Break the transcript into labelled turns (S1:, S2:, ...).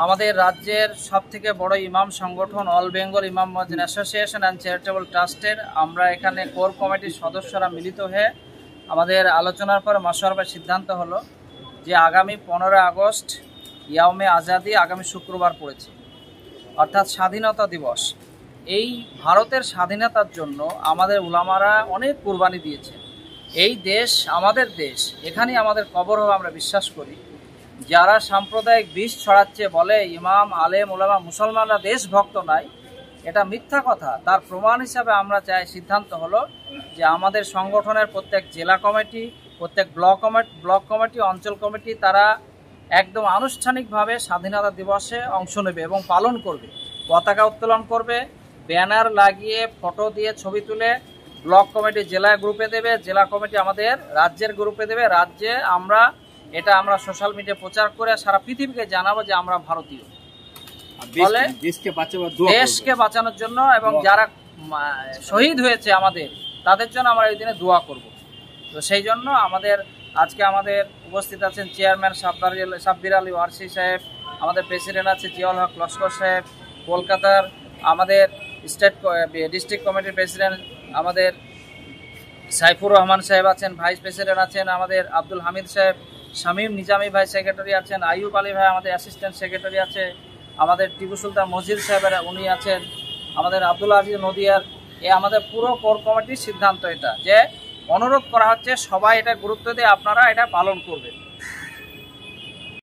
S1: আমাদের রাজ্যের সবথেকে বড় ইমাম সংগঠন অল বেঙ্গল ইমাম মুয়াজ্জিন অ্যাসোসিয়েশন অ্যান্ড চ্যারিটেবল ট্রাস্টের আমরা এখানে কোর কমিটির সদস্যরা মিলিত হয়ে আমাদের আলোচনার পর মাশওয়ারার সিদ্ধান্ত হলো যে আগামী 15 আগস্ট ইয়াউমে আজাদি আগামী শুক্রবার পড়েছে, অর্থাৎ স্বাধীনতা দিবস। এই ভারতের স্বাধীনতার জন্য আমাদের উলামারা অনেক কুরবানি দিয়েছে। এই দেশ আমাদের দেশ, এখানেই আমাদের কবর হবে আমরা বিশ্বাস করি। যারা সাম্প্রদায়িক বিষ ছড়াচ্ছে, বলে ইমাম আলেম উলামা মুসলমানরা দেশভক্ত নাই, এটা মিথ্যা কথা। তার প্রমাণ হিসাবে আমরা চাই, সিদ্ধান্ত হলো যে আমাদের সংগঠনের প্রত্যেক জেলা কমিটি, প্রত্যেক ব্লক কমিটি, অঞ্চল কমিটি তারা একদম আনুষ্ঠানিকভাবে স্বাধীনতা দিবসে অংশ নেবে এবং পালন করবে। পতাকা উত্তোলন করবে, ব্যানার লাগিয়ে ফটো দিয়ে ছবি তুলে ব্লক কমিটি জেলায় গ্রুপে দেবে, জেলা কমিটি আমাদের রাজ্যের গ্রুপে দেবে। রাজ্যে আমরা সোশ্যাল মিডিয়া প্রচার করে সারা পৃথিবীকে জানাবো যে আমরা ভারতীয়। ফলে দেশকে বাঁচানোর জন্য এবং যারা শহীদ হয়েছে আমাদের, তাদের জন্য আমরা এই দিনে দোয়া করব। তো সেই জন্য আজকে আমাদের উপস্থিত আছেন চেয়ারম্যান সাব্বির আলী ওয়ারসি সাহেব, আমাদের প্রেসিডেন্ট আছে জিয়াউল হক লস্কর সাহেব, কলকাতার আমাদের ডিস্ট্রিক্ট কমিটির প্রেসিডেন্ট আমাদের সাইফুর রহমান সাহেব আছেন, ভাইস প্রেসিডেন্ট আছেন আমাদের আব্দুল হামিদ সাহেব, শামীম নিজামী ভাই সেক্রেটারি আছেন, আইয়ুব আলী ভাই আমাদের অ্যাসিস্ট্যান্ট সেক্রেটারি আছে, আমাদের টিপু সুলতান মসজিদ সাহেবের উনি আছেন, আমাদের আব্দুল আজিজ নদিয়ার। আমাদের পুরো কোর কমিটির সিদ্ধান্ত এটা, যে অনুরোধ করা হচ্ছে সবাই এটা গুরুত্ব দিয়ে আপনারা এটা পালন করবেন।